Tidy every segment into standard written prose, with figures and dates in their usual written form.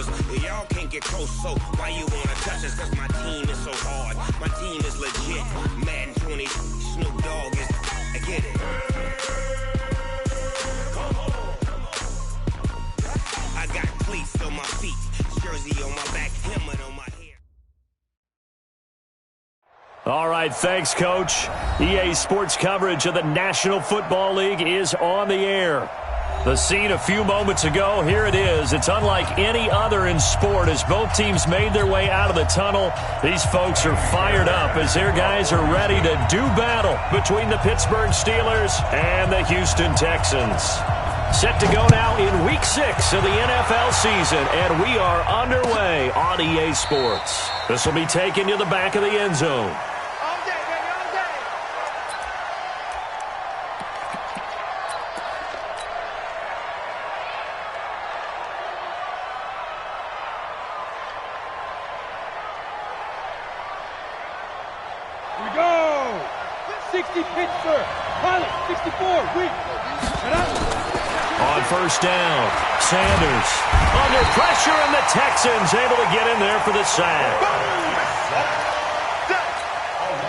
brothers. Y'all can't get close, so why you wanna touch us? Cause my team is so hard. My team is legit. Madden 20, Snoop Dogg is, I get it. I got cleats on my feet, jersey on my back, helmet on my head. All right, thanks, Coach. EA Sports coverage of the National Football League is on the air. The scene a few moments ago, here it is. It's unlike any other in sport as both teams made their way out of the tunnel. These folks are fired up as their guys are ready to do battle between the Pittsburgh Steelers and the Houston Texans. Set to go now in Week 6 of the NFL season, and we are underway on EA Sports. This will be taken to the back of the end zone. On first down, Sanders under pressure, and the Texans able to get in there for the sack.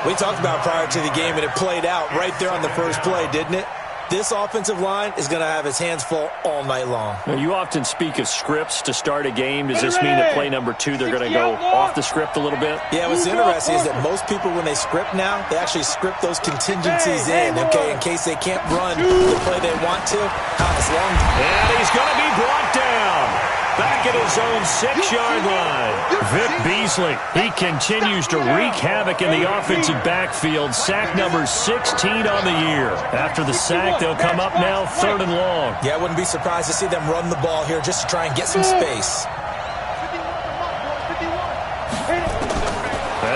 We talked about prior to the game, and it played out right there on the first play, didn't it? This offensive line is going to have its hands full all night long. Now, you often speak of scripts to start a game. Does this mean that play number 2, they're going to go off the script a little bit? Yeah, what's interesting is that most people, when they script now, they actually script those contingencies in, okay, in case they can't run the play they want to. And he's going to be brought down. Back at his own 6-yard line. Vic Beasley, he continues to wreak havoc in the offensive backfield. Sack number 16 on the year. After the sack, they'll come up now 3rd and long. Yeah, I wouldn't be surprised to see them run the ball here just to try and get some space.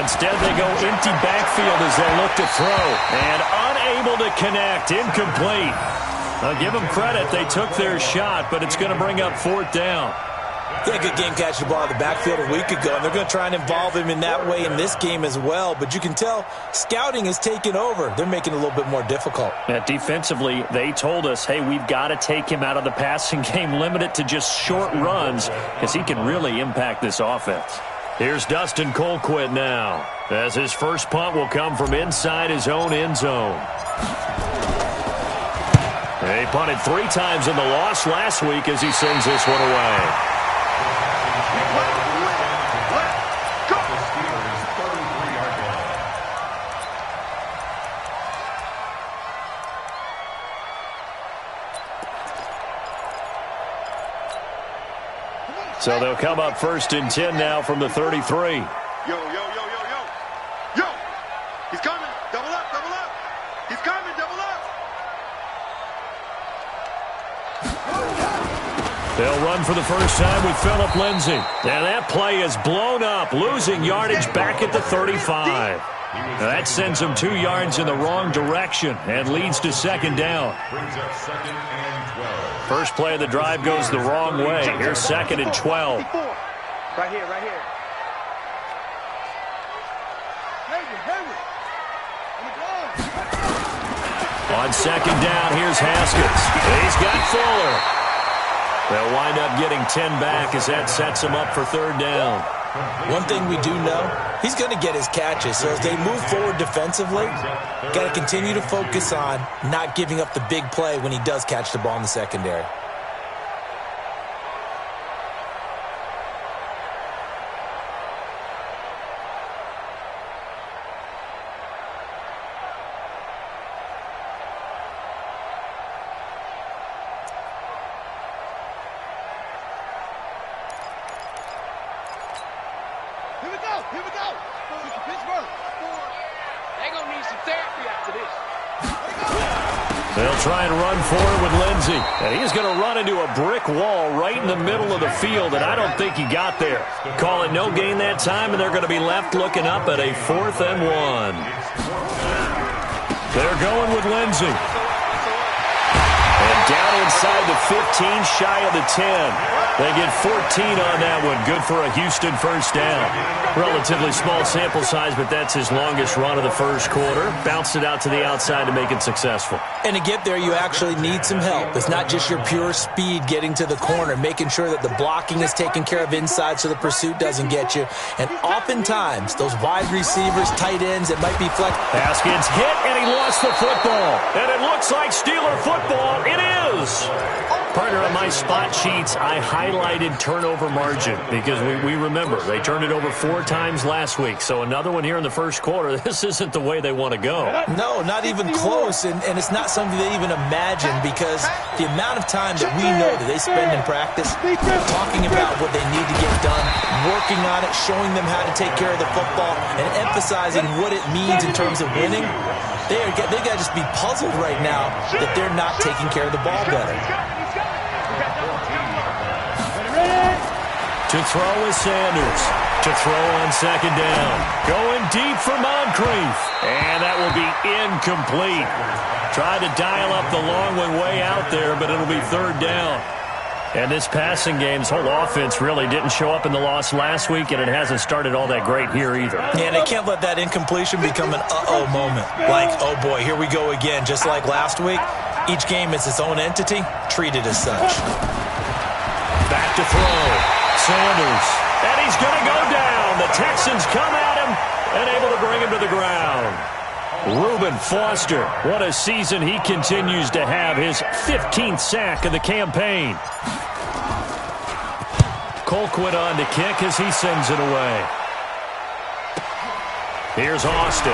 Instead, they go empty backfield as they look to throw. And unable to connect. Incomplete. I'll give them credit. They took their shot, but it's going to bring up 4th down. Yeah, good game catching the ball in the backfield a week ago, and they're going to try and involve him in that way in this game as well. But you can tell scouting is taking over. They're making it a little bit more difficult. Defensively, they told us, hey, we've got to take him out of the passing game, limit it to just short runs, because he can really impact this offense. Here's Dustin Colquitt now, as his first punt will come from inside his own end zone. He punted 3 times in the loss last week as he sends this one away. So they'll come up 1st and 10 now from the 33. Yo. He's coming. Double up. He's coming. Double up. They'll run for the first time with Phillip Lindsay. And that play is blown up, losing yardage back at the 35. Now that sends them 2 yards in the wrong direction and leads to 2nd down. First play of the drive goes the wrong way. Here's 2nd and 12. Right here. On 2nd down, here's Haskins. He's got Fuller. They'll wind up getting 10 back as that sets him up for 3rd down. One thing we do know, he's going to get his catches. So as they move forward defensively, got to continue to focus on not giving up the big play when he does catch the ball in the secondary. Here we go. Pittsburgh. They're going to need some therapy after this. They'll try and run forward with Lindsay. And he's going to run into a brick wall right in the middle of the field, and I don't think he got there. Call it no gain that time, and they're going to be left looking up at a 4th and 1. They're going with Lindsay. And down inside the 15, shy of the 10. They get 14 on that one. Good for a Houston first down. Relatively small sample size, but that's his longest run of the first quarter. Bounced it out to the outside to make it successful. And to get there, you actually need some help. It's not just your pure speed getting to the corner, making sure that the blocking is taken care of inside so the pursuit doesn't get you. And oftentimes, those wide receivers, tight ends, it might be flex. Haskins hit, and he lost the football. And it looks like Steeler football. It is. Partner, on my spot sheets, I highlighted turnover margin because we remember they turned it over 4 times last week. So another one here in the first quarter. This isn't the way they want to go. No, not even close. And it's not something they even imagine because the amount of time that we know that they spend in practice talking about what they need to get done, working on it, showing them how to take care of the football, and emphasizing what it means in terms of winning, they got to just be puzzled right now that they're not taking care of the ball better. To throw is Sanders. To throw on second down. Going deep for Moncrief. And that will be incomplete. Tried to dial up the long one way out there, but it'll be third down. And this passing game's whole offense really didn't show up in the loss last week, and it hasn't started all that great here either. Yeah, they can't let that incompletion become an uh-oh moment. Like, oh boy, here we go again. Just like last week, each game is its own entity, treated as such. Back to throw. Sanders. And he's going to go down. The Texans come at him and able to bring him to the ground. Reuben Foster, what a season he continues to have. His 15th sack of the campaign. Colquitt on to kick as he sends it away. Here's Austin.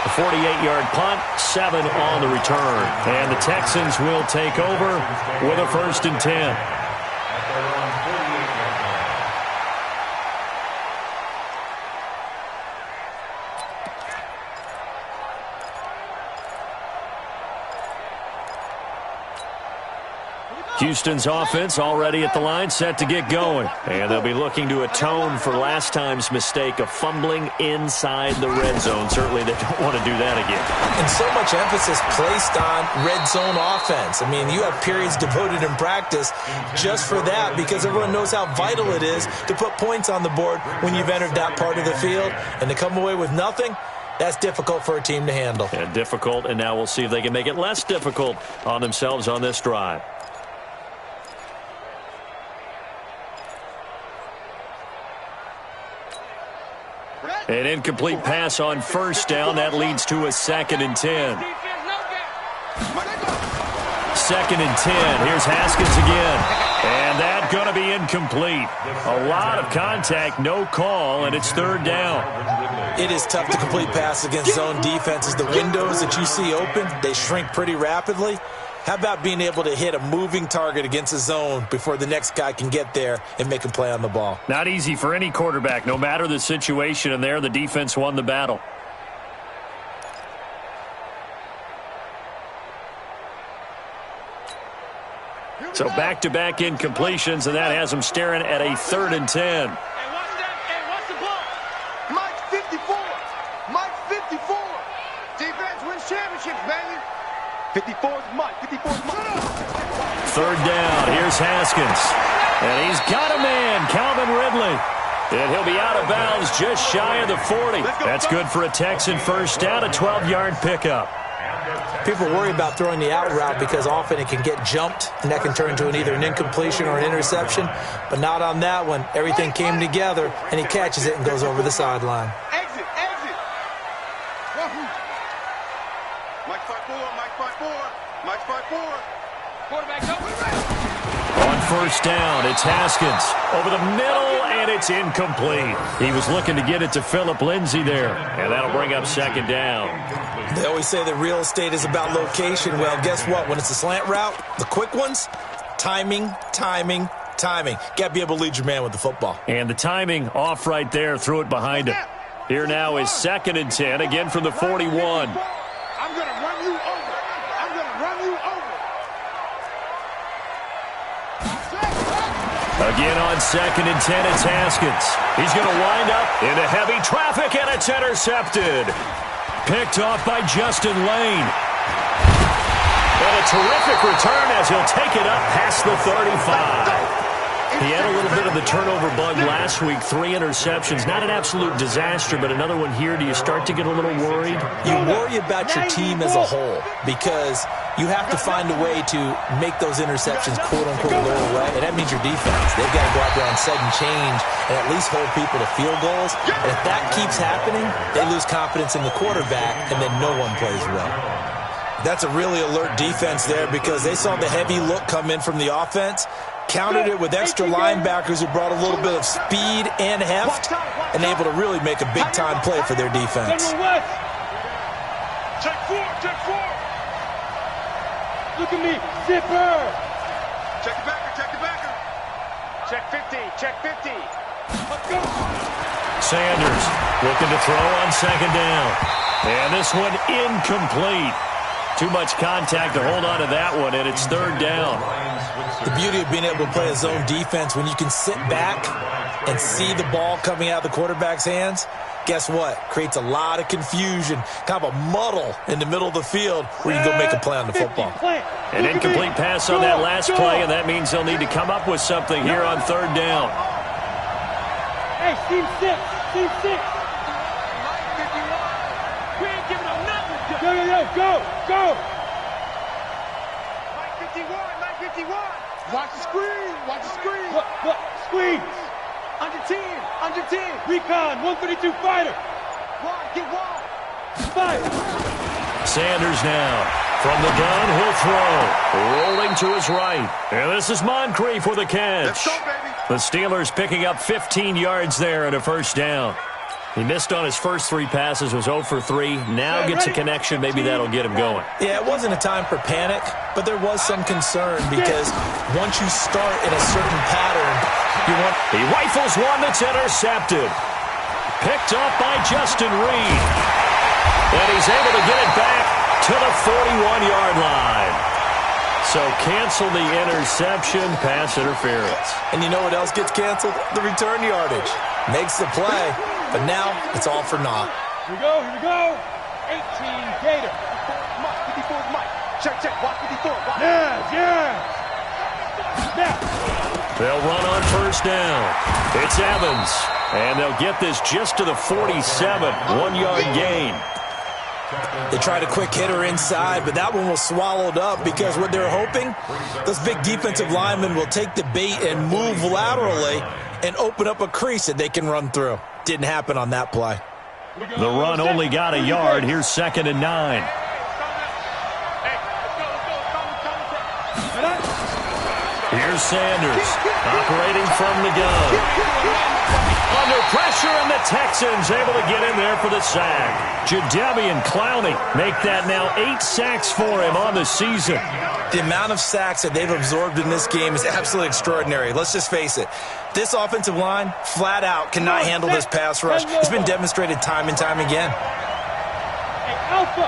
A 48-yard punt, 7 on the return. And the Texans will take over with a 1st and 10. Houston's offense already at the line, set to get going. And they'll be looking to atone for last time's mistake of fumbling inside the red zone. Certainly they don't want to do that again. And so much emphasis placed on red zone offense. I mean, you have periods devoted in practice just for that because everyone knows how vital it is to put points on the board when you've entered that part of the field. And to come away with nothing, that's difficult for a team to handle. And difficult, and now we'll see if they can make it less difficult on themselves on this drive. An incomplete pass on first down. That leads to a 2nd and 10. 2nd and 10. Here's Haskins again. And that's going to be incomplete. A lot of contact, no call, and it's 3rd down. It is tough to complete pass against zone defenses. The windows that you see open, they shrink pretty rapidly. How about being able to hit a moving target against a zone before the next guy can get there and make a play on the ball? Not easy for any quarterback, no matter the situation, and there the defense won the battle. So back-to-back incompletions, and that has them staring at a 3rd and 10. Hey, watch the ball. Mike 54. Mike 54. Defense wins championships, baby. 54 is Mike. 54 is Mike. 3rd down. Here's Haskins. And he's got a man, Calvin Ridley. And he'll be out of bounds just shy of the 40. That's good for a Texan first down, a 12-yard pickup. People worry about throwing the out route because often it can get jumped, and that can turn into either an incompletion or an interception. But not on that one. Everything came together, and he catches it and goes over the sideline. Exit. Mike 5-4. Mike 5-4. Mike 5-4. Quarterback, go. On first down, it's Haskins. Over the middle, and it's incomplete. He was looking to get it to Phillip Lindsay there, and that'll bring up 2nd down. They always say that real estate is about location. Well, guess what? When it's a slant route, the quick ones, timing. Got to be able to lead your man with the football. And the timing off right there, threw it behind him. Here now is 2nd and 10, again from the 41. I'm going to run you over. I'm going to run you over. Again on 2nd and 10, it's Haskins. He's going to wind up into heavy traffic, and it's intercepted. Picked off by Justin Lane. And a terrific return as he'll take it up past the 35. He had a little bit of the turnover bug last week, 3 interceptions. Not an absolute disaster, but another one here. Do you start to get a little worried? You worry about your team as a whole because you have to find a way to make those interceptions, quote-unquote, go away, and that means your defense. They've got to go out there on set and change and at least hold people to field goals. And if that keeps happening, they lose confidence in the quarterback, and then no one plays well. That's a really alert defense there because they saw the heavy look come in from the offense, countered it with extra linebackers who brought a little bit of speed and heft, and able to really make a big-time play for their defense. Check 4, check 4. Look at me, zipper. Check the backer, check the backer. Check 50, check 50. Let's go. Sanders looking to throw on second down. And this one incomplete. Too much contact to hold on to that one, and it's third down. The beauty of being able to play a zone defense, when you can sit back and see the ball coming out of the quarterback's hands, guess what? Creates a lot of confusion, kind of a muddle in the middle of the field where you can go make a play on the football. An incomplete pass on that last play, and that means they'll need to come up with something here on third down. Hey, team 6, team 6. We ain't giving them nothing. Go. Mike 51. Watch the screen. What? Screens. Under 10. Recon, 132 fighter. Get wide. Fire. Sanders now. From the gun, he'll throw. Rolling to his right. And this is Moncrief with a catch. Let's go, baby. The Steelers picking up 15 yards there and a first down. He missed on his first 3 passes, was 0 for 3. Now gets a connection. Maybe that'll get him going. Yeah, it wasn't a time for panic, but there was some concern because once you start in a certain pattern, He rifles one that's intercepted. Picked up by Justin Reed. And he's able to get it back to the 41-yard line. So cancel the interception, pass interference. And you know what else gets canceled? The return yardage. Makes the play, but now it's all for naught. Here we go. 18 Gator. 54 is Mike. Check. Watch 54. Watch. Yeah. Now. They'll run on first down. It's Evans. And they'll get this just to the 47. 1-yard gain. They tried a quick hitter inside, but that one was swallowed up because what they're hoping, those big defensive linemen will take the bait and move laterally and open up a crease that they can run through. Didn't happen on that play. The run only got a yard. Here's 2nd and 9. Here's Sanders operating from the gun. Under pressure, and the Texans able to get in there for the sack. Jadeveon Clowney make that now 8 sacks for him on the season. The amount of sacks that they've absorbed in this game is absolutely extraordinary. Let's just face it. This offensive line, flat out, cannot handle this pass rush. It's been demonstrated time and time again. Hey, Alpha.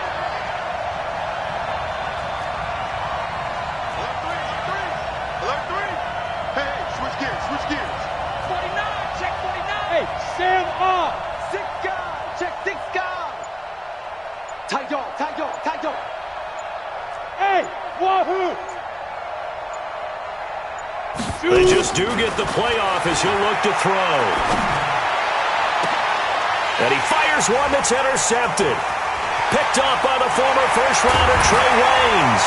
Alert 3. Hey, switch gears. 49, check 49. Hey, Sam off. 6 guys, check 6 guys. Tight dog. Hey, wahoo. They just do get the playoff as he'll look to throw. And he fires one that's intercepted. Picked off by the former first-rounder Trey Waynes.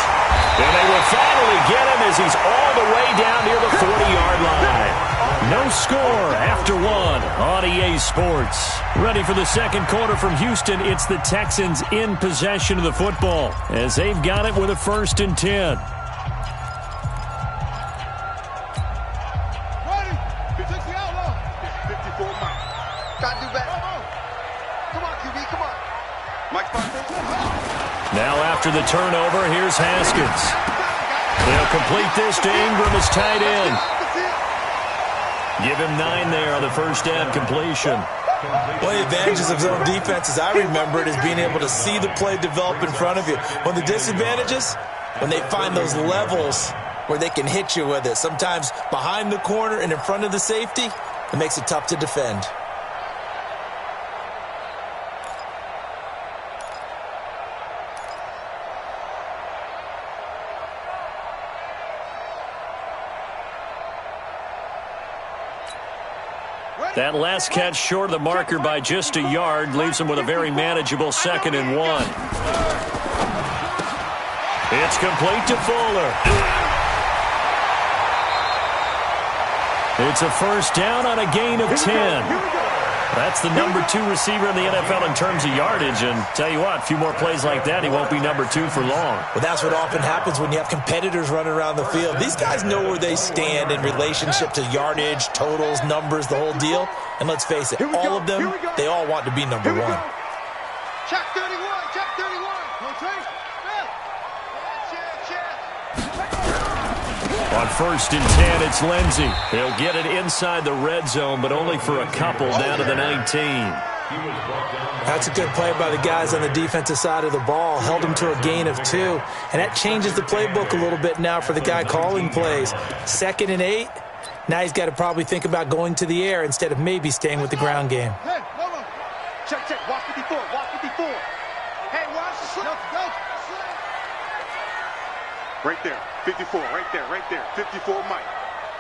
And they will finally get him as he's all the way down near the 40-yard line. No score after 1 on EA Sports. Ready for the second quarter from Houston. It's the Texans in possession of the football as they've got it with a 1st and 10. Now after the turnover, here's Haskins. They'll complete this to Ingram as tight end. Give him 9 there on the first down completion. One of the advantages of zone defense, as I remember it, is being able to see the play develop in front of you. One of the disadvantages, when they find those levels where they can hit you with it, sometimes behind the corner and in front of the safety, it makes it tough to defend. That last catch short of the marker by just a yard leaves him with a very manageable 2nd and 1. It's complete to Fuller. It's a first down on a gain of 10. That's the number 2 receiver in the NFL in terms of yardage. And tell you what, a few more plays like that, he won't be number 2 for long. Well, that's what often happens when you have competitors running around the field. These guys know where they stand in relationship to yardage, totals, numbers, the whole deal. And let's face it, all of them, they all want to be number 1. Check 31, check 31. Rotate. On 1st and 10, it's Lindsey. He'll get it inside the red zone, but only for a couple down to the 19. That's a good play by the guys on the defensive side of the ball. Held him to a gain of 2. And that changes the playbook a little bit now for the guy calling plays. 2nd and 8. Now he's got to probably think about going to the air instead of maybe staying with the ground game. Hey, hold on. Check, check. Watch 54, watch 54. Hey, watch the slip. Go. Right there. 54, right there. 54, Mike.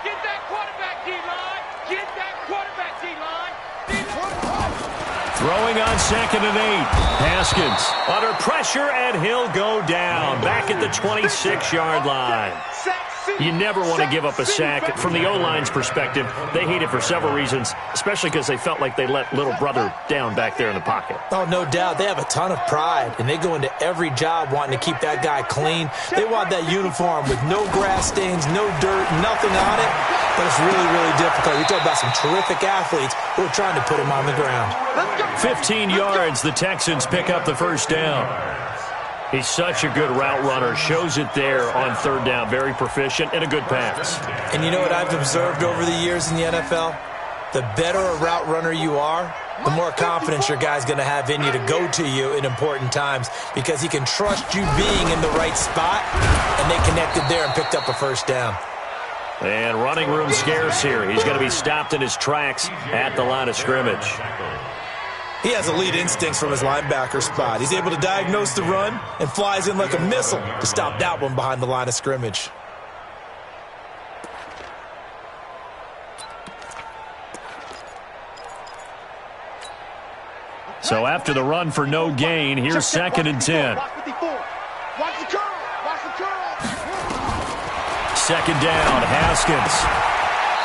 Get that quarterback, D-line. Get that quarterback, D-line. Throwing on 2nd and 8. Haskins under pressure, and he'll go down. Back at the 26-yard line. You never want to give up a sack. From the O-line's perspective, they hate it for several reasons, especially because they felt like they let little brother down back there in the pocket. Oh, no doubt. They have a ton of pride, and they go into every job wanting to keep that guy clean. They want that uniform with no grass stains, no dirt, nothing on it. But it's really, really difficult. You're talking about some terrific athletes who are trying to put him on the ground. 15 yards, the Texans pick up the first down. He's such a good route runner. Shows it there on 3rd down. Very proficient and a good pass. And you know what I've observed over the years in the NFL? The better a route runner you are, the more confidence your guy's going to have in you to go to you in important times because he can trust you being in the right spot, and they connected there and picked up a first down. And running room scarce here. He's going to be stopped in his tracks at the line of scrimmage. He has elite instincts from his linebacker spot. He's able to diagnose the run and flies in like a missile to stop that one behind the line of scrimmage. So after the run for no gain, here's 2nd and 10. Watch the curl. Watch the curl. 2nd down, Haskins.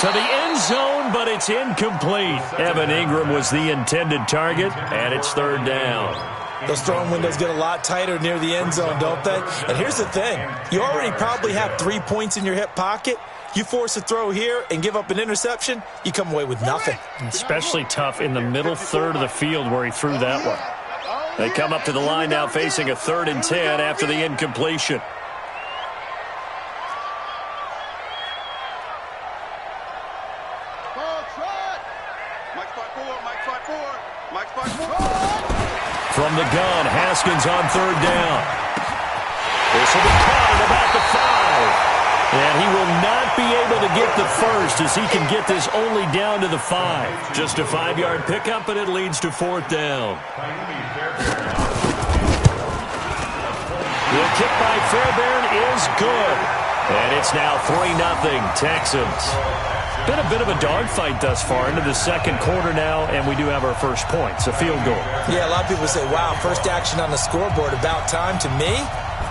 To the end zone, but it's incomplete. Evan Ingram was the intended target, and it's 3rd down. Those throwing windows get a lot tighter near the end zone, don't they? And here's the thing. You already probably have 3 points in your hip pocket. You force a throw here and give up an interception, you come away with nothing. Especially tough in the middle third of the field where he threw that one. They come up to the line now facing a 3rd and 10 after the incompletion. From the gun, Haskins on 3rd down. This will be caught at about the 5. And he will not be able to get the first as he can get this only down to the 5. Just a 5-yard pickup, and it leads to 4th down. The kick by Fairbairn is good. And it's now 3-0 Texans. Been a bit of a dogfight thus far into the 2nd quarter now, and we do have our first points, a field goal. Yeah, a lot of people say, wow, first action on the scoreboard, about time. To me,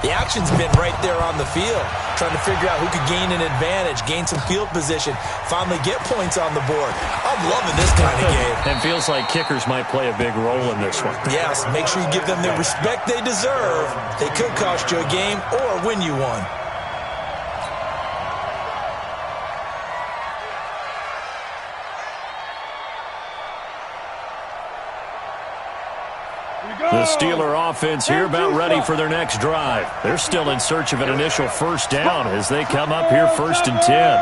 the action's been right there on the field, trying to figure out who could gain an advantage, gain some field position, finally get points on the board. I'm loving this kind of game. And feels like kickers might play a big role in this one. Yes, make sure you give them the respect they deserve. They could cost you a game or win you one. The Steeler offense here about ready for their next drive. They're still in search of an initial first down as they come up here 1st and 10.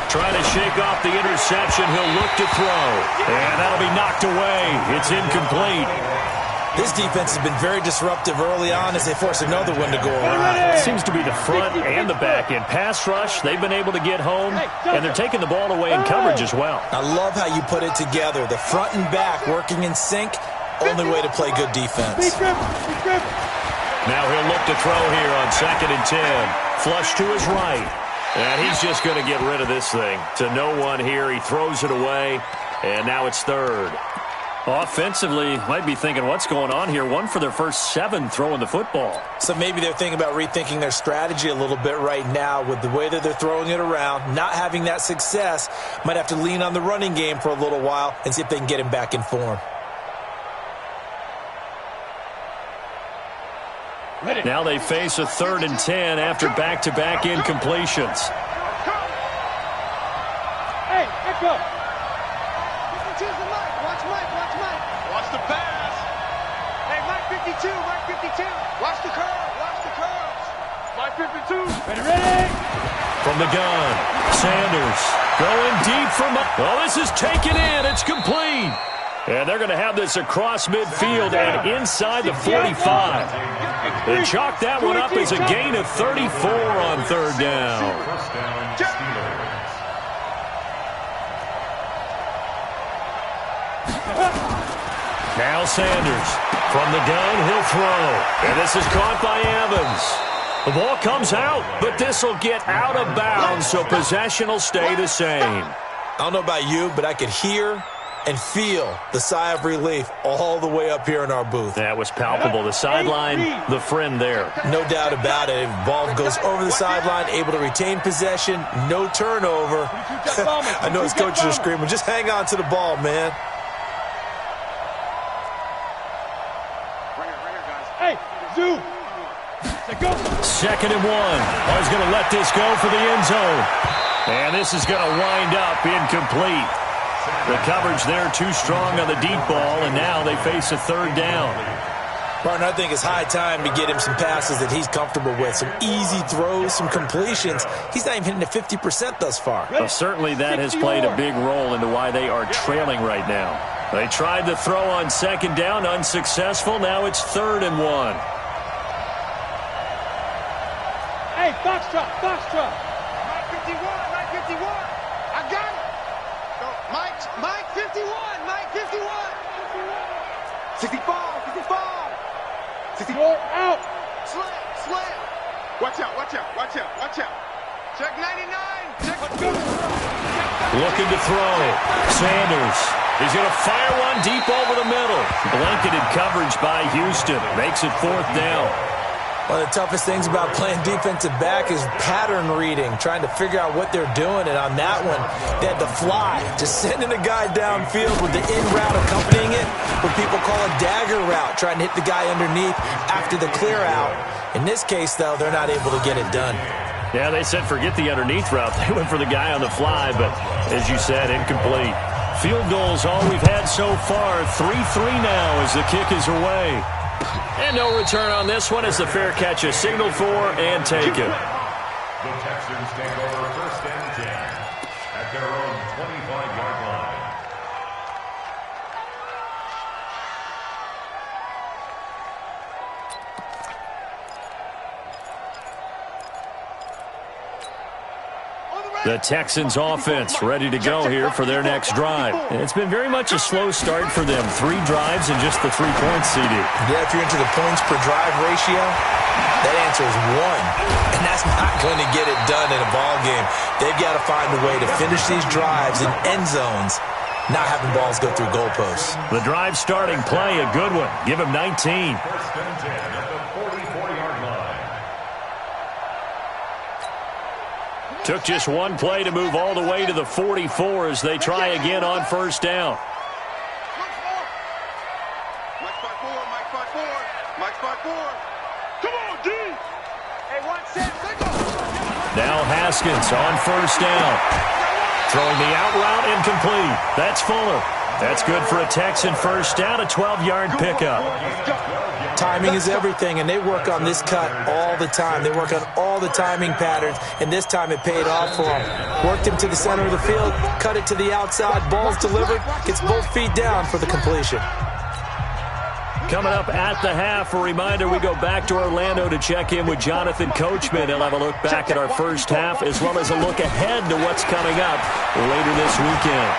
Trying to shake off the interception. He'll look to throw. And that'll be knocked away. It's incomplete. This defense has been very disruptive early on as they force another one to go around. Seems to be the front and the back end. Pass rush, they've been able to get home, and they're taking the ball away in coverage as well. I love how you put it together. The front and back working in sync, only way to play good defense. Now he'll look to throw here on 2nd and 10. Flush to his right. And he's just going to get rid of this thing. To no one here. He throws it away, and now it's third. Offensively, might be thinking, what's going on here? 1 for their first 7 throwing the football. So maybe they're thinking about rethinking their strategy a little bit right now with the way that they're throwing it around, not having that success. Might have to lean on the running game for a little while and see if they can get him back in form. Now they face a 3rd and 10 after back-to-back incompletions. Hey, echo. Watch the pass. Hey, Mike 52, Mike 52. Watch the curve. Watch the curves. Mike 52. Ready. From the gun, Sanders going deep from... Oh, this is taken in. It's complete. And they're going to have this across midfield and inside the 45. They chalk that one up as a gain of 34 on 3rd down. Now Sanders from the gun, he'll throw. And this is caught by Evans. The ball comes out, but this will get out of bounds, so possession will stay the same. I don't know about you, but I could hear and feel the sigh of relief all the way up here in our booth. That was palpable. The sideline, the friend there. No doubt about it. Ball goes over the sideline, able to retain possession, no turnover. I know his coaches are screaming, just hang on to the ball, man. Hey, Zoo. 2nd and 1. Oh, he's going to let this go for the end zone. And this is going to wind up incomplete. The coverage there too strong on the deep ball, and now they face a 3rd down. Martin, I think it's high time to get him some passes that he's comfortable with. Some easy throws, some completions. He's not even hitting the 50% thus far. Well, certainly that has played a big role into why they are trailing right now. They tried to throw on 2nd down, unsuccessful. Now it's 3rd and 1. Hey, Foxtrot, Foxtrot. Mike 51. Mike 51. I got it. Mike 51. Mike 51. 65. 65. 64 out. Slam. Watch out. Watch out. Check 99. Check. Looking to throw. Sanders. He's going to fire one deep over the middle. Blanketed coverage by Houston. Makes it 4th down. One of the toughest things about playing defensive back is pattern reading, trying to figure out what they're doing. And on that one, they had to fly, just sending a guy downfield with the in route accompanying it, what people call a dagger route, trying to hit the guy underneath after the clear out. In this case, though, they're not able to get it done. Yeah, they said forget the underneath route. They went for the guy on the fly, but as you said, incomplete. Field goals all we've had so far. 3-3 now as the kick is away. And no return on this one as the fair catch is signaled for and taken. The Texans take over 1st and 10 at their own 25-yard line. The Texans offense ready to go here for their next drive. And it's been very much a slow start for them. 3 drives and just the 3 points, CD. Yeah, if you're into the points per drive ratio, that answer is 1. And that's not going to get it done in a ball game. They've got to find a way to finish these drives in end zones, not having balls go through goalposts. The drive starting play, a good one. Give him 19. 1st and 10 at the 44-yard line. Took just one play to move all the way to the 44 as they try again on 1st down. Mike 54. Come on, D. Hey, 1 set. Now Haskins on 1st down. Throwing the out route incomplete. That's Fuller. That's good for a Texan 1st down, a 12-yard pickup. Timing is everything, and they work on this cut all the time. They work on all the timing patterns, and this time it paid off for them. Worked him to the center of the field, cut it to the outside, ball's delivered, gets both feet down for the completion. Coming up at the half, a reminder, we go back to Orlando to check in with Jonathan Coachman. He'll have a look back at our first half as well as a look ahead to what's coming up later this weekend.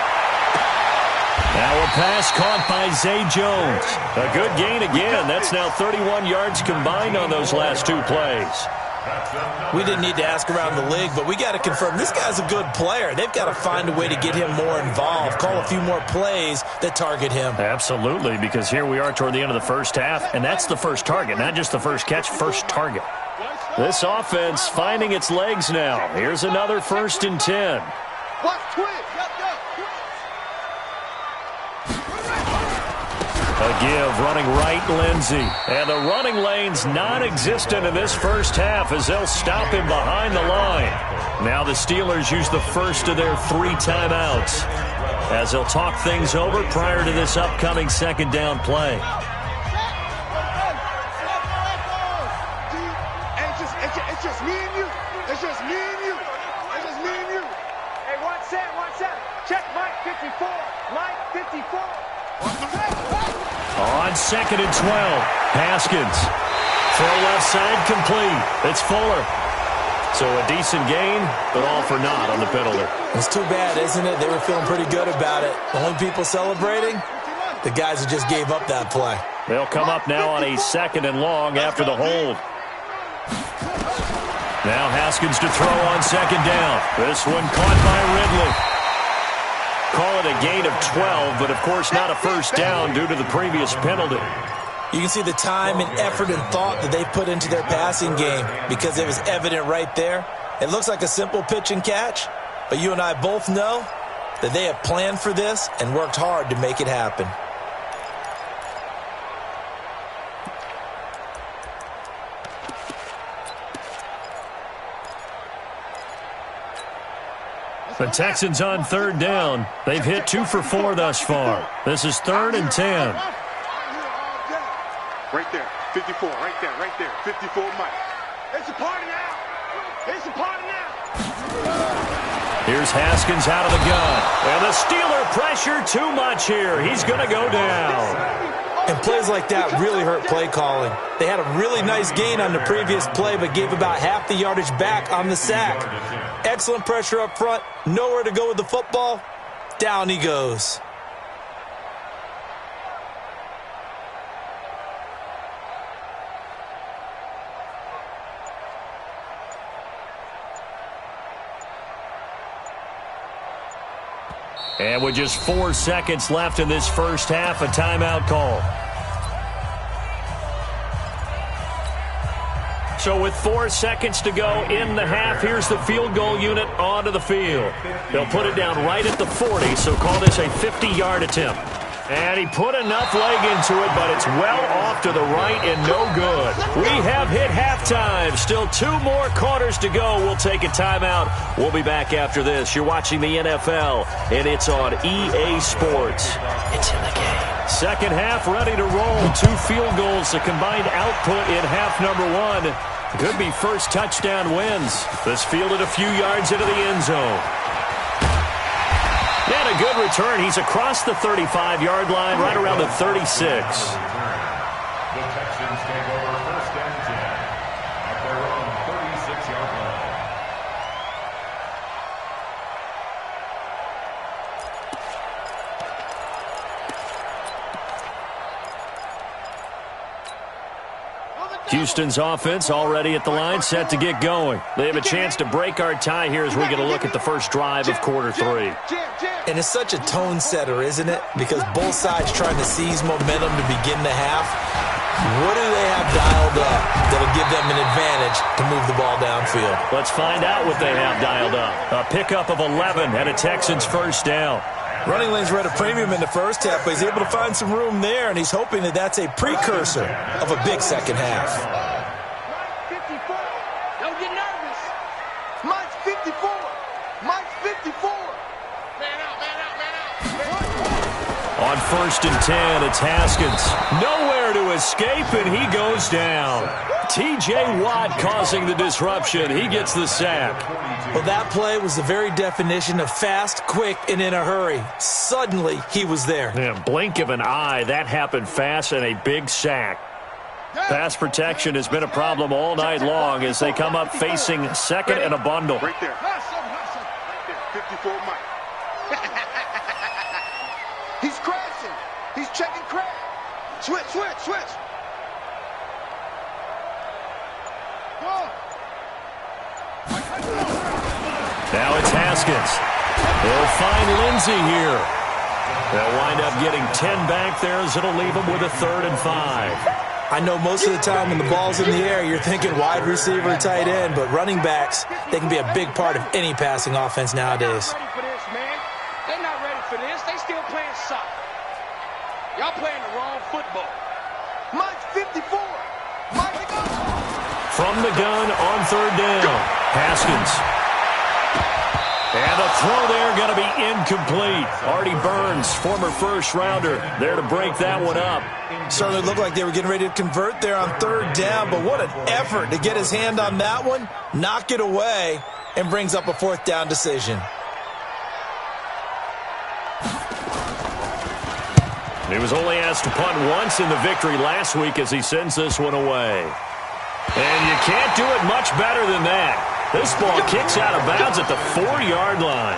Now a pass caught by Zay Jones. A good gain again. That's now 31 yards combined on those last 2 plays. We didn't need to ask around the league, but we got to confirm this guy's a good player. They've got to find a way to get him more involved, call a few more plays that target him. Absolutely, because here we are toward the end of the first half, and that's the first target, not just the first catch, first target. This offense finding its legs now. Here's another 1st and 10. A give, running right, Lindsey. And the running lane's non-existent in this first half as they'll stop him behind the line. Now the Steelers use the first of their 3 timeouts as they'll talk things over prior to this upcoming 2nd down play. It's just me and you. It's just me and you. It's just me and you. Hey, 1-7. Check Mike 54. Mike 54. On 2nd and 12, Haskins. Throw left side complete. It's Fuller. So a decent gain, but all for naught on the penalty. It's too bad, isn't it? They were feeling pretty good about it. The only people celebrating, the guys who just gave up that play. They'll come up now on a 2nd and long after the hold. Now Haskins to throw on 2nd down. This one caught by Ridley. Call it a gain of 12, but of course not a first down due to the previous penalty. You can see the time and effort and thought that they put into their passing game because it was evident right there. It looks like a simple pitch and catch, but you and I both know that they have planned for this and worked hard to make it happen. The Texans on 3rd down. They've hit 2 for 4 thus far. This is 3rd and 10. Right there, 54, right there, 54 Mike. It's a party now. It's a party now. Here's Haskins out of the gun. And the Steeler pressure too much here. He's going to go down. And plays like that really hurt play calling. They had a really nice gain on the previous play, but gave about half the yardage back on the sack. Excellent pressure up front. Nowhere to go with the football. Down he goes. And with just 4 seconds left in this first half, a timeout call. So with 4 seconds to go in the half, here's the field goal unit onto the field. They'll put it down right at the 40, so call this a 50-yard attempt. And he put enough leg into it, but it's well off to the right and no good. We have hit halftime. Still 2 more quarters to go. We'll take a timeout. We'll be back after this. You're watching the NFL, and it's on EA Sports. It's in the game. Second half ready to roll. 2 field goals, the combined output in half number 1. Could be first touchdown wins. This fielded a few yards into the end zone. And a good return. He's across the 35-yard line, right around the 36. The Texans take over 1st and 10 at their own 36-yard line. Houston's offense already at the line, set to get going. They have a chance to break our tie here as we get a look at the first drive of quarter 3. And it's such a tone setter, isn't it? Because both sides trying to seize momentum to begin the half. What do they have dialed up that'll give them an advantage to move the ball downfield? Let's find out what they have dialed up. A pickup of 11 and a Texans first down. Running lanes were at a premium in the first half, but he's able to find some room there, and he's hoping that that's a precursor of a big second half. Mike 54. Don't get nervous. Mike's 54. Mike's 54. Man out, man out, man out. On 1st and 10, it's Haskins. Nowhere to escape, and he goes down. T.J. Watt causing the disruption. He gets the sack. Well, that play was the very definition of fast, quick, and in a hurry. Suddenly, he was there. Yeah, blink of an eye, that happened fast, and a big sack. Pass protection has been a problem all night long as they come up facing 2nd and a bundle. Right there. Right there. 54 Mike. He's crashing. He's checking crash. Switch. Go. Now it's Haskins. They'll find Lindsey here. They'll wind up getting 10 back there as it'll leave them with a 3rd and 5. I know most of the time when the ball's in the air, you're thinking wide receiver, tight end, but running backs, they can be a big part of any passing offense nowadays. They're not ready for this, man. They're not ready for this. They still playing soccer. Y'all playing the wrong football. Mike 54. Mike goes. From the gun on 3rd down, Haskins. And the throw there going to be incomplete. Artie Burns, former first-rounder, there to break that one up. Certainly looked like they were getting ready to convert there on 3rd down, but what an effort to get his hand on that one, knock it away, and brings up a 4th down decision. He was only asked to punt once in the victory last week as he sends this one away. And you can't do it much better than that. This ball kicks out of bounds at the 4-yard line.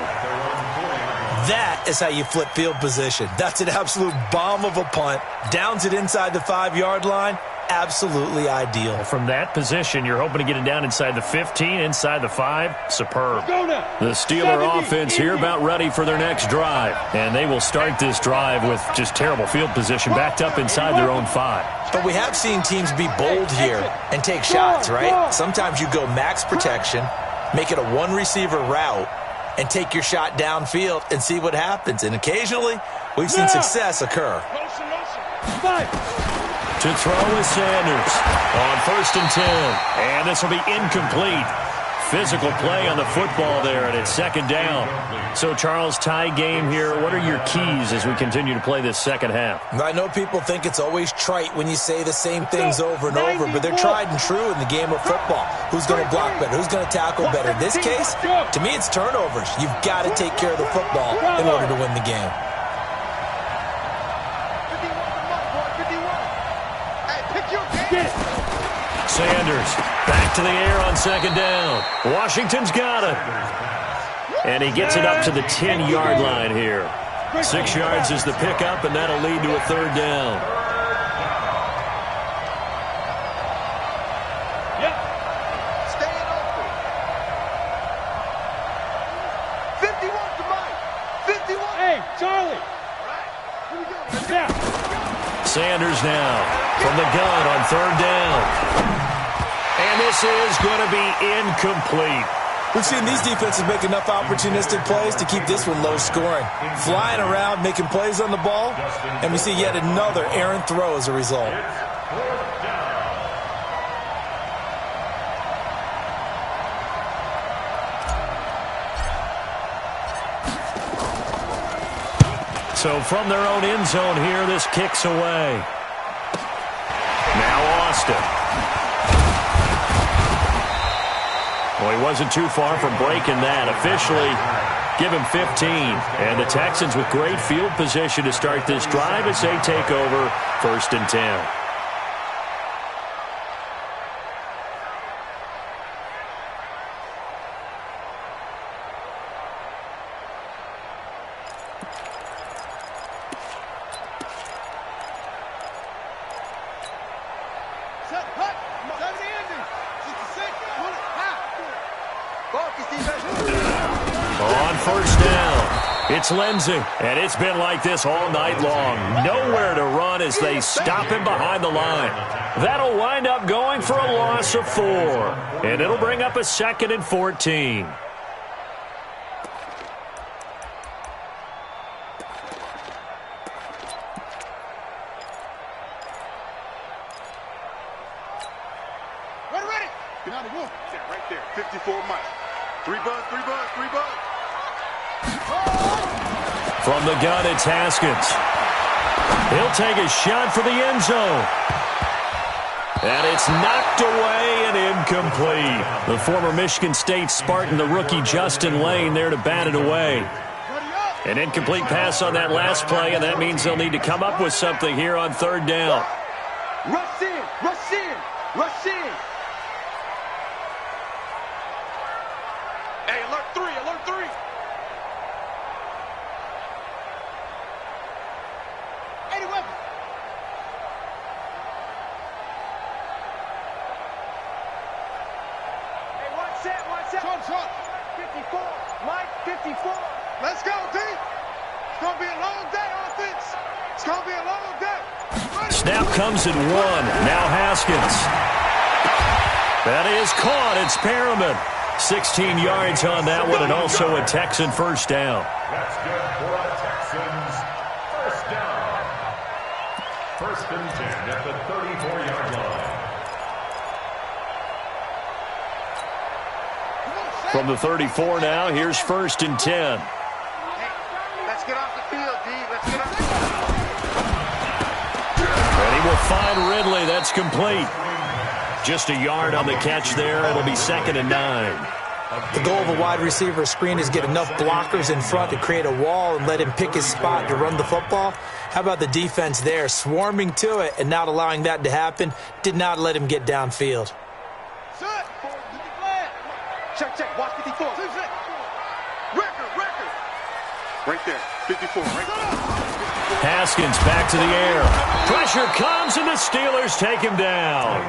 That is how you flip field position. That's an absolute bomb of a punt. Downs it inside the 5-yard line. Absolutely ideal. From that position, you're hoping to get it down inside the 15, inside the 5. Superb. The Steeler offense here about ready for their next drive. And they will start this drive with just terrible field position backed up inside their own 5. But we have seen teams be bold here and take shots, right? Sometimes you go max protection, make it a one-receiver route, and take your shot downfield and see what happens. And occasionally, we've seen success occur. To throw is Sanders on 1st and 10. And this will be incomplete. Physical play on the football there, and it's 2nd down. So, Charles, tie game here. What are your keys as we continue to play this second half? I know people think it's always trite when you say the same things over and over, but they're tried and true in the game of football. Who's going to block better? Who's going to tackle better? In this case, to me, it's turnovers. You've got to take care of the football in order to win the game. Sanders back to the air on 2nd down. Washington's got it. And he gets it up to the 10-yard line here. 6 yards is the pickup, and that'll lead to a 3rd down. Staying open. 51 to Mike. 51. Hey, Charlie. Here we go. Sanders now from the gun on 3rd down. And this is going to be incomplete. We've seen these defenses make enough opportunistic plays to keep this one low scoring. Flying around, making plays on the ball, and we see yet another errant throw as a result. So from their own end zone here, this kicks away. Now Austin. Well, he wasn't too far from breaking that. Officially, give him 15. And the Texans with great field position to start this drive as they take over 1st and 10. On 1st down, it's Lindsey, and it's been like this all night long. Nowhere to run as they stop him behind the line. That'll wind up going for a loss of 4, and it'll bring up a 2nd and 14. Ready. Get out of the wood. Right there. 54 Mike. 3 bucks. From the gun, it's Haskins. He'll take a shot for the end zone. And it's knocked away and incomplete. The former Michigan State Spartan, the rookie Justin Lane, there to bat it away. An incomplete pass on that last play, and that means they'll need to come up with something here on 3rd down. Rush in. Hey, alert 3. Hey, weapon. Hey, watch that. 54. Mike, 54. Let's go, D. It's going to be a long day, offense. It's going to be a long day. Snap comes at 1. Now Haskins. That is caught. It's Perriman. 16 yards on that one, and also a Texan first down. That's good for a Texans first down. First and 10 at the 34-yard line. From the 34 now, here's first and 10. Let's get off the field, D. Let's get off the field. And he will find Ridley. That's complete. Just a yard on the catch there. It'll be 2nd and 9. The goal of a wide receiver screen is get enough blockers in front to create a wall and let him pick his spot to run the football. How about the defense there, swarming to it and not allowing that to happen? Did not let him get downfield. Check. Watch 54. Record. Right there. 54. Right there. Haskins back to the air. Pressure comes, and the Steelers take him down.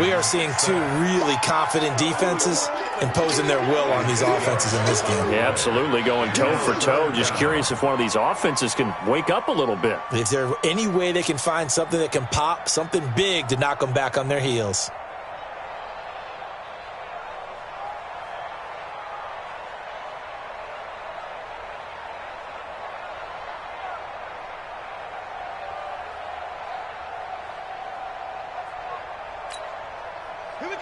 We are seeing two really confident defenses imposing their will on these offenses in this game. Yeah, absolutely, going toe for toe. Just curious if one of these offenses can wake up a little bit. If there's any way they can find something that can pop, something big to knock them back on their heels.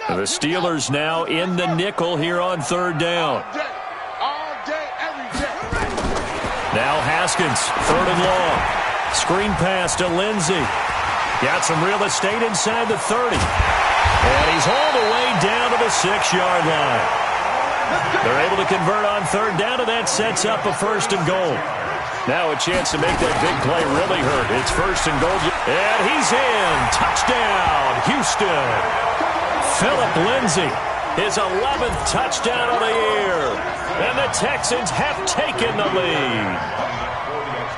The Steelers now in the nickel here on 3rd down. All day, every day. Now Haskins, 3rd and long. Screen pass to Lindsey. Got some real estate inside the 30. And he's all the way down to the 6-yard line. They're able to convert on 3rd down, and that sets up a 1st and goal. Now a chance to make that big play really hurt. It's 1st and goal. And he's in. Touchdown, Houston. Philip Lindsay, his 11th touchdown of the year. And the Texans have taken the lead.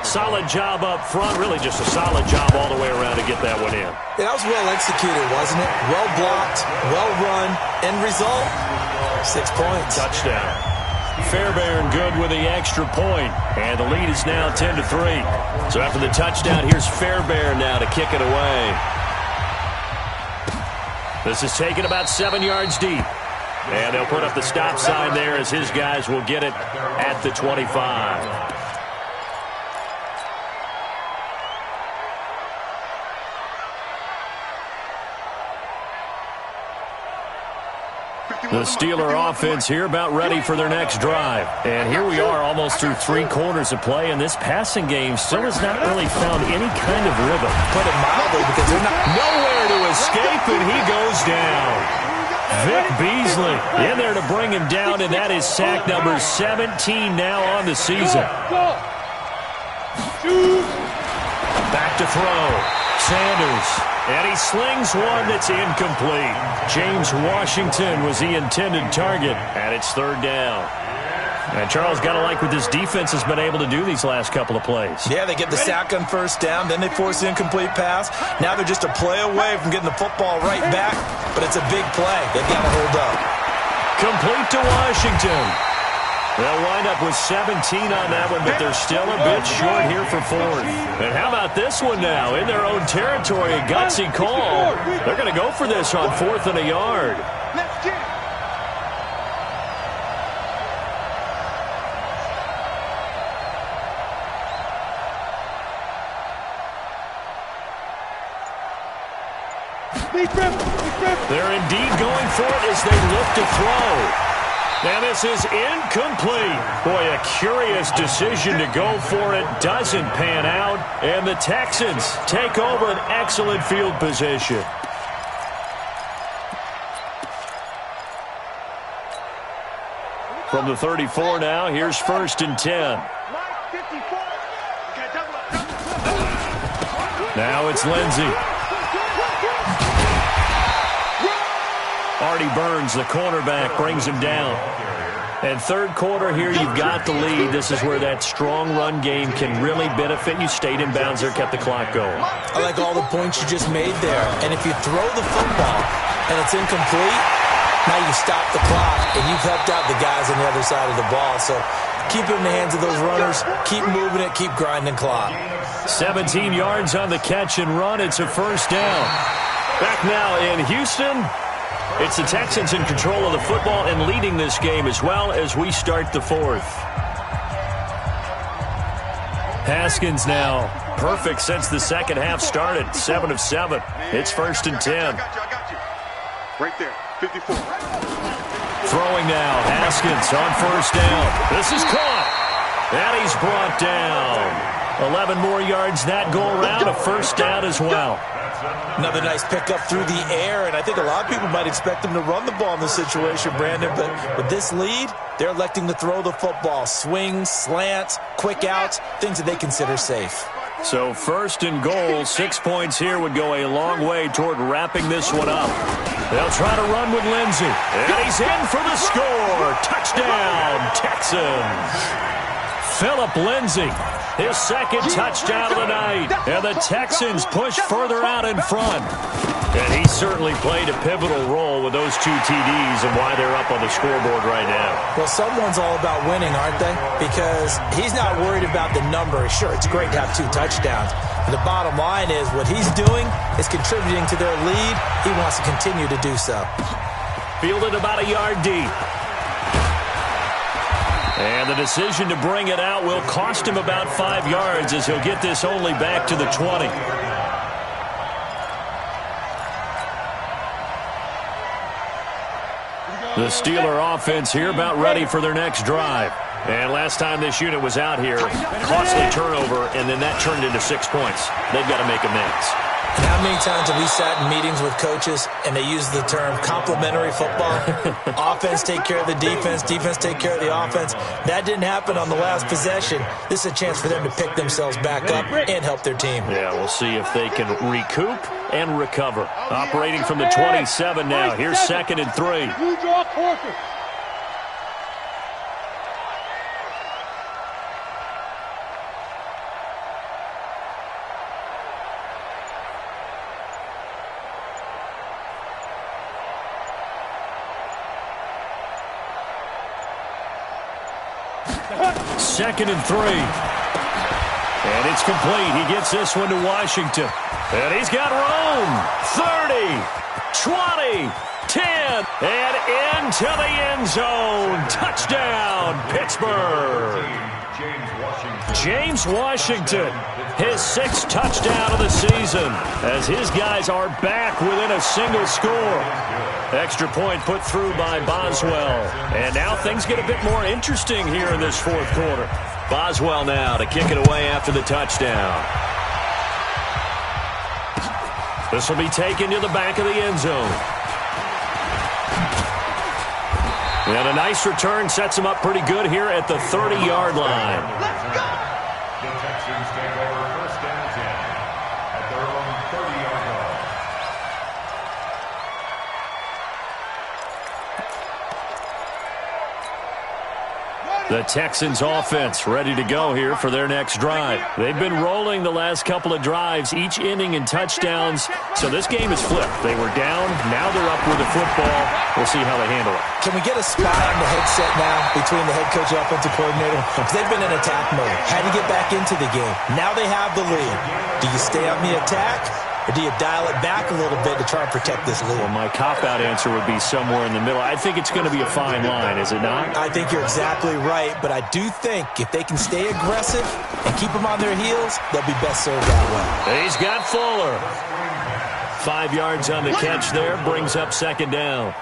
Solid job up front. Really just a solid job all the way around to get that one in. Yeah, that was well executed, wasn't it? Well blocked, well run. End result, 6 points. Touchdown. Fairbairn good with the extra point. And the lead is now 10-3. So after the touchdown, here's Fairbairn now to kick it away. This is taken about 7 yards deep. And they'll put up the stop sign there as his guys will get it at the 25. The Steeler offense here about ready for their next drive. And here we are almost through 3 quarters of play, and this passing game still has not really found any kind of rhythm. Put it mildly, because they're not nowhere to escape, and he goes down. Vic Beasley in there to bring him down, and that is sack number 17 now on the season. Back to throw. Sanders. And he slings one that's incomplete. James Washington was the intended target, and it's 3rd down. And Charles, got to like what this defense has been able to do these last couple of plays. Yeah, they get the sack on 1st down, then they force the incomplete pass. Now they're just a play away from getting the football right back, but it's a big play. They've got to hold up. Complete to Washington. They'll wind up with 17 on that one, but they're still a bit short here for 4th. And how about this one now? In their own territory, a gutsy call. They're going to go for this on 4th and a yard. Let's get it. They're indeed going for it as they look to throw. And this is incomplete. Boy, a curious decision to go for it. Doesn't pan out. And the Texans take over an excellent field position. From the 34 now, here's 1st and 10. Now it's Lindsey. Artie Burns, the cornerback, brings him down. And 3rd quarter here, you've got the lead. This is where that strong run game can really benefit you. Stayed in bounds there, kept the clock going. I like all the points you just made there. And if you throw the football and it's incomplete, Now you stop the clock, and you've helped out the guys on the other side of the ball. So keep it in the hands of those runners. Keep moving it. Keep grinding clock. 17 yards on the catch and run. It's a first down. Back now in Houston. It's the Texans in control of the football and leading this game as well as we start the fourth. Haskins now perfect since the second half started. 7 of 7. It's first and 10. I got you. Right there, 54. Throwing now. Haskins on first down. This is caught. And he's brought down. 11 more yards that go around. A first down as well. Another nice pickup through the air, and I think a lot of people might expect them to run the ball in this situation, Brandon, but with this lead, they're electing to throw the football. Swings, slants, quick outs, things that they consider safe. So first and goal, 6 points here would go a long way toward wrapping this one up. They'll try to run with Lindsey, and he's in for the score. Touchdown, Texans. Phillip Lindsey. His second touchdown of the night. And the Texans push further out in front. And he certainly played a pivotal role with those 2 TDs and why they're up on the scoreboard right now. Well, someone's all about winning, aren't they? Because he's not worried about the number. Sure, it's great to have 2 touchdowns. But the bottom line is what he's doing is contributing to their lead. He wants to continue to do so. Fielded about a yard deep. And the decision to bring it out will cost him about 5 yards as he'll get this only back to the 20. The Steeler offense here about ready for their next drive. And last time this unit was out here, costly turnover, and then that turned into 6 points. They've got to make amends. And how many times have we sat in meetings with coaches and they use the term complementary football? Offense take care of the defense, defense take care of the offense. That didn't happen on the last possession. This is a chance for them to pick themselves back up and help their team. Yeah, we'll see if they can recoup and recover. Operating from the 27 now. Here's 2nd and 3. You draw closer. Second and 3. And it's complete. He gets this one to Washington. And he's got room. 30, 20, 10, and into the end zone. Touchdown, Pittsburgh. James Washington, his 6th touchdown of the season, as his guys are back within a single score. Extra point put through by Boswell. And now things get a bit more interesting here in this 4th quarter. Boswell now to kick it away after the touchdown. This will be taken to the back of the end zone. And a nice return sets him up pretty good here at the 30-yard line. Let's go! The Texans take over first and 10 at their own 30-yard line. The Texans offense ready to go here for their next drive. They've been rolling the last couple of drives, each inning in touchdowns. So this game is flipped. They were down. Now they're up with the football. We'll see how they handle it. Can we get a spy on the headset now between the head coach and offensive coordinator? Because they've been in attack mode. Had to get back into the game. Now they have the lead. Do you stay on the attack? Or do you dial it back a little bit to try and protect this lead? Well, my cop-out answer would be somewhere in the middle. I think it's going to be a fine line, is it not? I think you're exactly right, but I do think if they can stay aggressive and keep them on their heels, they'll be best served that way. He's got Fuller. 5 yards on the catch there, brings up 2nd down.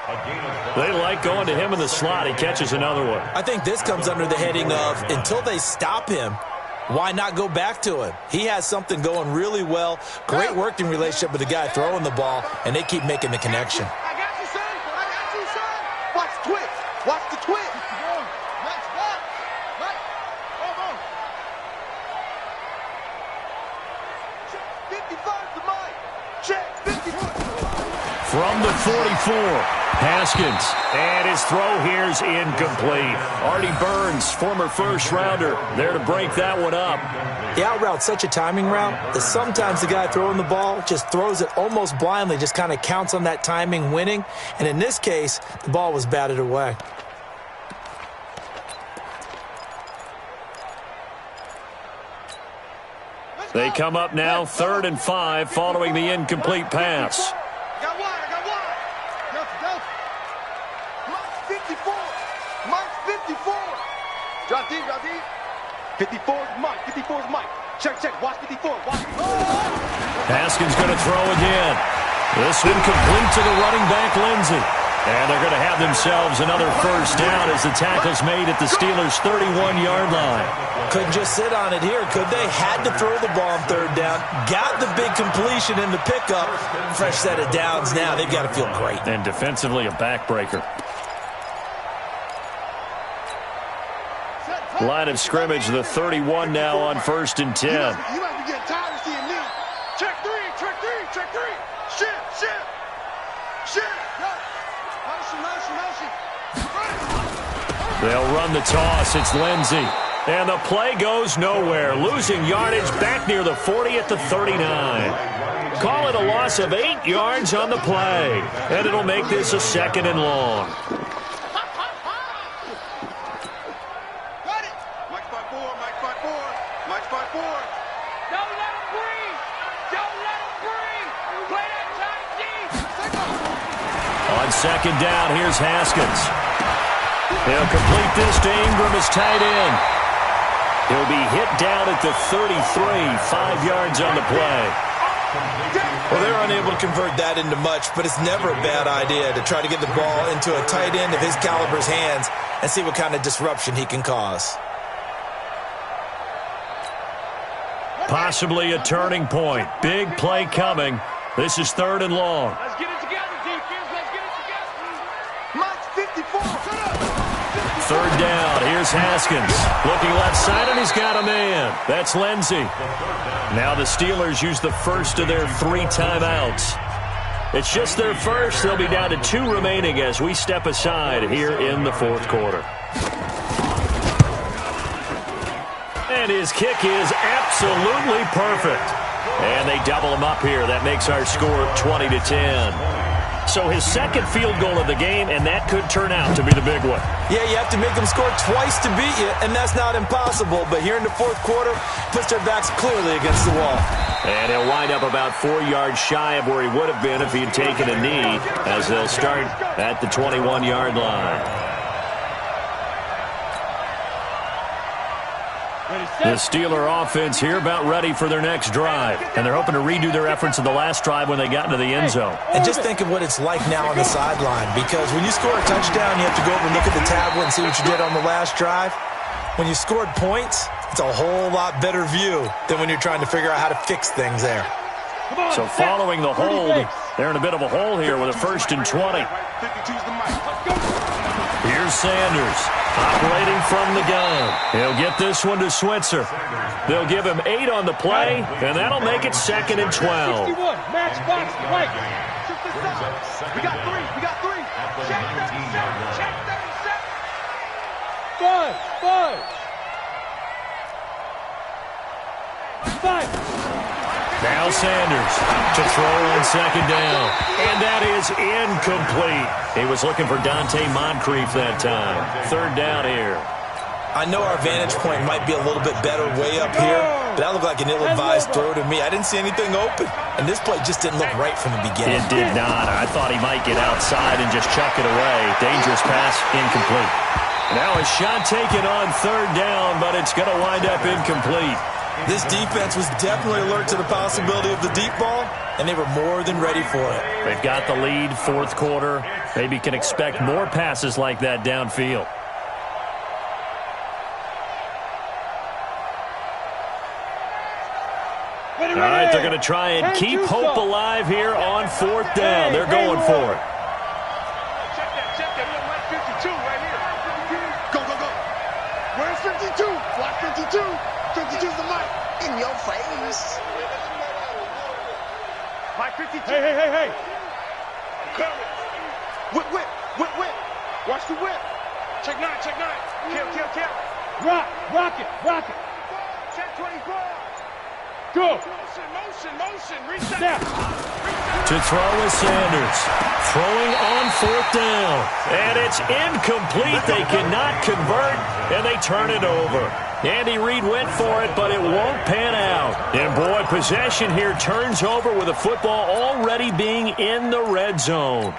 They like going to him in the slot. He catches another one. I think this comes under the heading of until they stop him, why not go back to him? He has something going really well. Great working relationship with the guy throwing the ball, and they keep making the connection. I got you, son. I got you, son. Watch the twitch. Watch the twitch. Nice block. Right. Hold on. 55 to Mike. Check. 55. From the 44. Haskins. And his throw here's incomplete. Artie Burns, former first-rounder, there to break that one up. The out route's such a timing route that sometimes the guy throwing the ball just throws it almost blindly, just kind of counts on that timing winning. And in this case, the ball was batted away. They come up now 3rd and 5 following the incomplete pass. I got one. Go. Mike's 54. Drop deep. 54 is Mike. 54 is Mike. Check. Watch 54. Haskins going to throw again. This one complete to the running back, Lindsey. And they're going to have themselves another first down as the tackle's made at the Steelers' 31-yard line. Couldn't just sit on it here, could they? Had to throw the ball on 3rd down. Got the big completion in the pickup. Fresh set of downs now. They've got to feel great. And defensively, a backbreaker. Line of scrimmage, the 31 now on 1st and 10. You might be getting tired of seeing me. Check three. Shit. Motion. They'll run the toss. It's Lindsey. And the play goes nowhere. Losing yardage back near the 40 at the 39. Call it a loss of 8 yards on the play. And it'll make this a 2nd and long. Got it. Mike 5-4. Don't let him breathe. Play that tight D. On 2nd down, here's Haskins. They'll complete this to Ingram as tight end. He'll be hit down at the 33, 5 yards on the play. Well, they're unable to convert that into much, but it's never a bad idea to try to get the ball into a tight end of his caliber's hands and see what kind of disruption he can cause. Possibly a turning point. Big play coming. This is 3rd and long. Let's get it together, defense. Let's get it together. Mike's 54. 3rd down. Here's Haskins. Looking left side, and he's got a man. That's Lindsey. Now the Steelers use the first of their 3 timeouts. It's just their first. They'll be down to 2 remaining as we step aside here in the 4th quarter. And his kick is absolutely perfect. And they double him up here. That makes our score 20-10. So his 2nd field goal of the game, and that could turn out to be the big one. Yeah, you have to make them score twice to beat you, and that's not impossible. But here in the 4th quarter, puts their backs clearly against the wall. And he'll wind up about 4 yards shy of where he would have been if he had taken a knee, as they'll start at the 21-yard line. The Steeler offense here about ready for their next drive. And they're hoping to redo their efforts in the last drive when they got into the end zone. And just think of what it's like now on the sideline. Because when you score a touchdown, you have to go over and look at the tablet and see what you did on the last drive. When you scored points, it's a whole lot better view than when you're trying to figure out how to fix things there. So following the hold, they're in a bit of a hole here with a 1st and 20. Here's Sanders, operating from the gun. He'll get this one to Switzer. They'll give him 8 on the play, and that'll make it 2nd and 12. 61, match box, right. We got 3. Check 37. 5. Now Sanders to throw on 2nd down. And that is incomplete. He was looking for Dante Moncrief that time. 3rd down here. I know our vantage point might be a little bit better way up here, but that looked like an ill-advised throw to me. I didn't see anything open, and this play just didn't look right from the beginning. It did not. I thought he might get outside and just chuck it away. Dangerous pass, incomplete. Now a shot taken on 3rd down, but it's going to wind up incomplete. This defense was definitely alert to the possibility of the deep ball, and they were more than ready for it. They've got the lead, 4th quarter. Maybe can expect more passes like that downfield. All right, they're going to try and keep hope alive here on 4th down. They're going for it. Check that. Little white 52 right here. Go. Where's 52? Black 52. 52's the mic. In your face. Mike 52. Hey. Coming. Whip, whip, whip, whip. Watch the whip. Check 9, check 9. Kill. Rock it. Check 24. Go. Motion. Reset. To throw is Sanders. Throwing on 4th down. And it's incomplete. They cannot convert, and they turn it over. Andy Reid went for it, but it won't pan out. And boy, possession here turns over with the football already being in the red zone.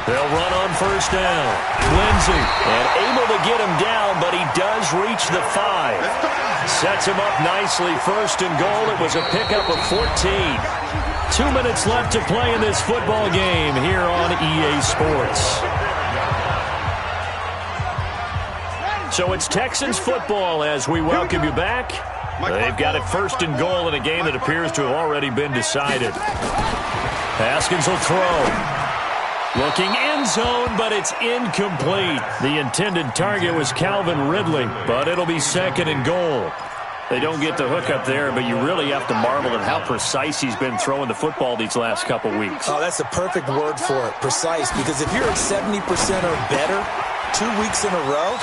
They'll run on 1st down. Lindsey, and able to get him down, but he does reach the 5. Sets him up nicely. 1st and goal. It was a pickup of 14. 2 minutes left to play in this football game here on EA Sports. So it's Texans football as we welcome you back. They've got it 1st and goal in a game that appears to have already been decided. Haskins will throw. Looking end zone, but it's incomplete. The intended target was Calvin Ridley, but it'll be 2nd and goal. They don't get the hook up there, but you really have to marvel at how precise he's been throwing the football these last couple weeks. Oh, that's the perfect word for it, precise, because if you're at 70% or better 2 weeks in a row,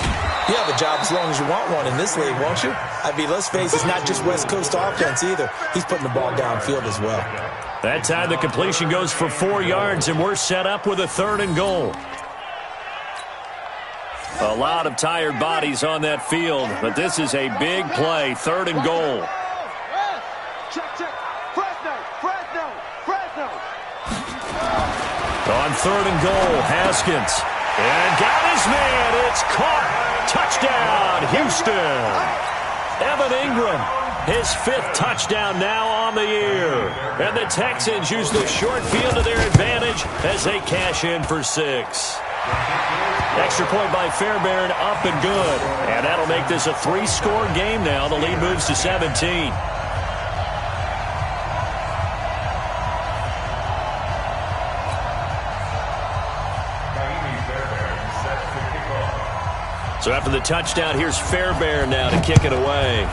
you have a job as long as you want one in this league, won't you? I mean, let's face it, it's not just West Coast offense either. He's putting the ball downfield as well. That time the completion goes for 4 yards, and we're set up with a 3rd and goal. A lot of tired bodies on that field, but this is a big play, 3rd and goal. Check. Fresno. On 3rd and goal, Haskins. And got his man. It's caught. Touchdown, Houston. Evan Ingram, his 5th touchdown now on the year. And the Texans use the short field to their advantage as they cash in for 6. Extra point by Fairbairn, up and good. And that'll make this a 3-score game now. The lead moves to 17. So after the touchdown, here's Fairbairn now to kick it away.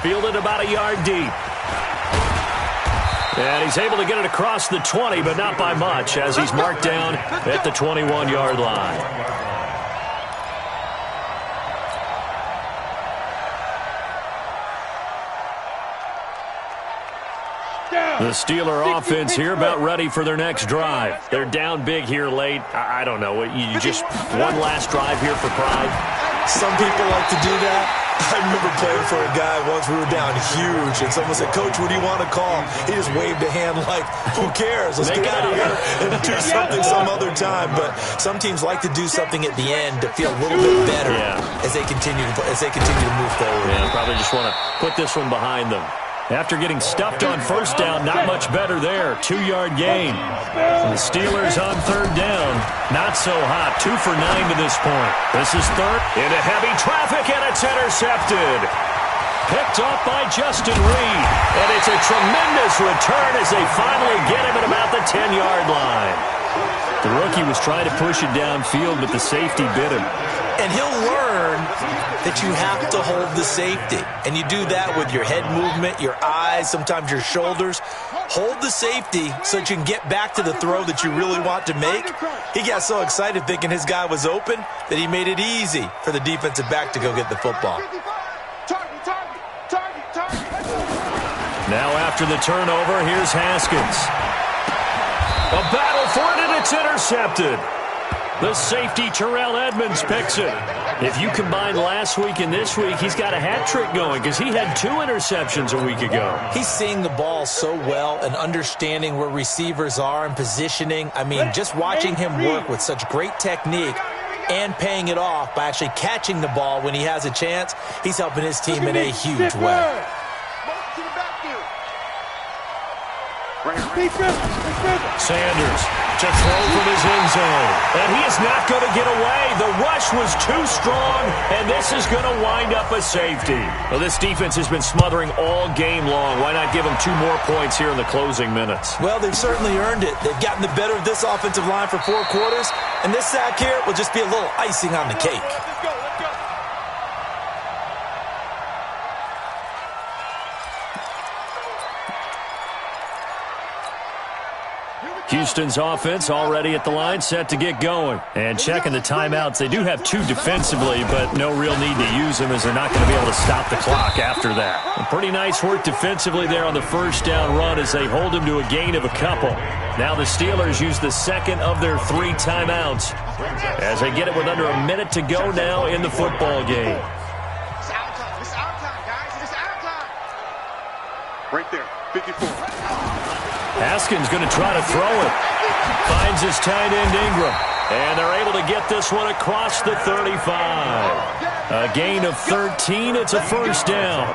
Fielded about a yard deep. And he's able to get it across the 20, but not by much, as he's marked down at the 21-yard line. The Steeler offense here about ready for their next drive. They're down big here late. I don't know. You just one last drive here for pride? Some people like to do that. I remember playing for a guy once. We were down huge, and someone said, "Coach, what do you want to call?" He just waved a hand like, "Who cares? Let's get out of here and do something some other time." But some teams like to do something at the end to feel a little bit better as they continue to move forward. Yeah, probably just want to put this one behind them. After getting stuffed on 1st down, not much better there. 2-yard gain. And the Steelers on 3rd down. Not so hot. 2 for 9 to this point. This is 3rd. Into heavy traffic, and it's intercepted. Picked off by Justin Reed. And it's a tremendous return as they finally get him at about the 10-yard line. The rookie was trying to push it downfield, but the safety bit him. And he'll learn that you have to hold the safety. And you do that with your head movement, your eyes, sometimes your shoulders. Hold the safety so that you can get back to the throw that you really want to make. He got so excited thinking his guy was open that he made it easy for the defensive back to go get the football. Now after the turnover, here's Haskins. A battle for it, and it's intercepted. The safety, Terrell Edmonds, picks it. If you combine last week and this week, he's got a hat trick going because he had 2 interceptions a week ago. He's seeing the ball so well and understanding where receivers are and positioning. I mean, just watching him work with such great technique and paying it off by actually catching the ball when he has a chance, he's helping his team in a huge way. Sanders to throw from his end zone. And he is not going to get away. The rush was too strong, and this is going to wind up a safety. Well, this defense has been smothering all game long. Why not give them 2 more points here in the closing minutes? Well, they've certainly earned it. They've gotten the better of this offensive line for 4 quarters, and this sack here will just be a little icing on the cake. Houston's offense already at the line, set to get going. And checking the timeouts. They do have 2 defensively, but no real need to use them as they're not going to be able to stop the clock after that. And pretty nice work defensively there on the first down run as they hold him to a gain of a couple. Now the Steelers use the second of their 3 timeouts as they get it with under a minute to go now in the football game. It's our time. It's our time, guys. It's our time. Right there, 54. Haskins going to try to throw it. Finds his tight end Ingram. And they're able to get this one across the 35. A gain of 13. It's a first down.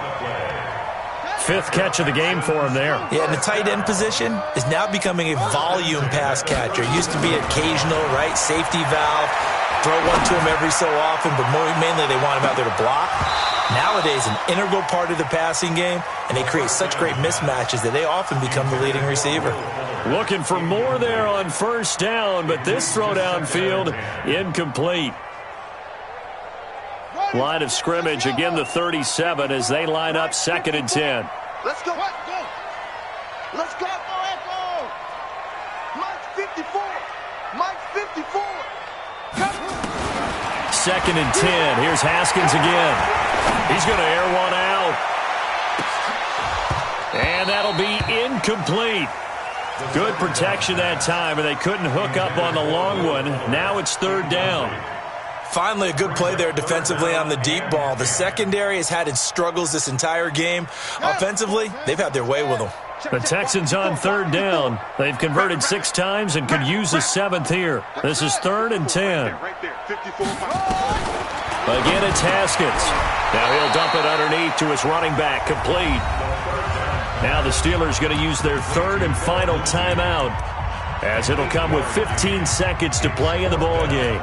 5th catch of the game for him there. Yeah, and the tight end position is now becoming a volume pass catcher. It used to be occasional, right, safety valve. Throw one to him every so often, but mainly they want him out there to block. Nowadays, an integral part of the passing game, and they create such great mismatches that they often become the leading receiver. Looking for more there on first down, but this throw downfield incomplete. Line of scrimmage, again the 37 as they line up 2nd and 10. Let's go. Let's go. Mike 54. Mike 54. 2nd and 10. Here's Haskins again. He's going to air one out. And that'll be incomplete. Good protection that time, and they couldn't hook up on the long one. Now it's 3rd down. Finally, a good play there defensively on the deep ball. The secondary has had its struggles this entire game. Offensively, they've had their way with them. The Texans on 3rd down. They've converted 6 times and could use a 7th here. This is 3rd and 10. Again, it's Haskins. Now he'll dump it underneath to his running back, complete. Now the Steelers going to use their 3rd and final timeout as it'll come with 15 seconds to play in the ball game.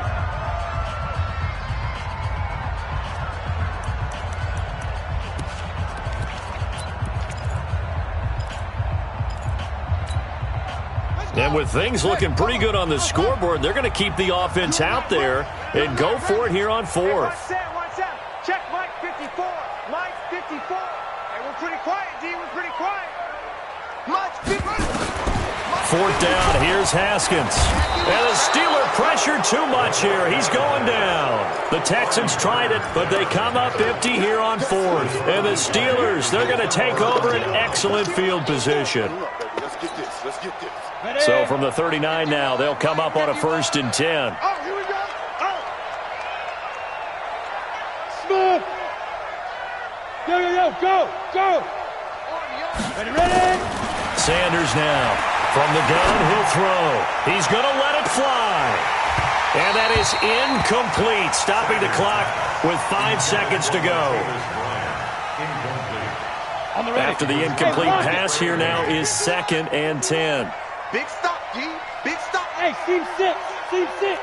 And with things looking pretty good on the scoreboard, they're going to keep the offense out there and go for it here on 4th. Watch out. Check Mike 54. Mike 54. Hey, we're pretty quiet, D. We're pretty quiet. Mike 54. 4th down. Here's Haskins. And the Steeler pressure too much here. He's going down. The Texans tried it, but they come up empty here on 4th. And the Steelers, they're going to take over an excellent field position. Let's get this. Let's get this. So from the 39 now, they'll come up on a 1st and 10. Oh, here we go. Oh. Smith. Go. Ready. Sanders now. From the gun, he'll throw. He's going to let it fly. And that is incomplete, stopping the clock with 5 seconds to go. After the incomplete pass, here now is 2nd and 10. Big stop, G. Big stop. Hey, team 6. Team 6.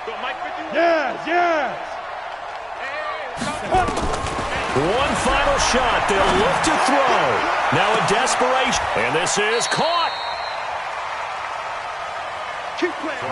Go, Mike 51. Yes. One final shot. They'll look to throw. Now a desperation. And this is caught. Keep playing.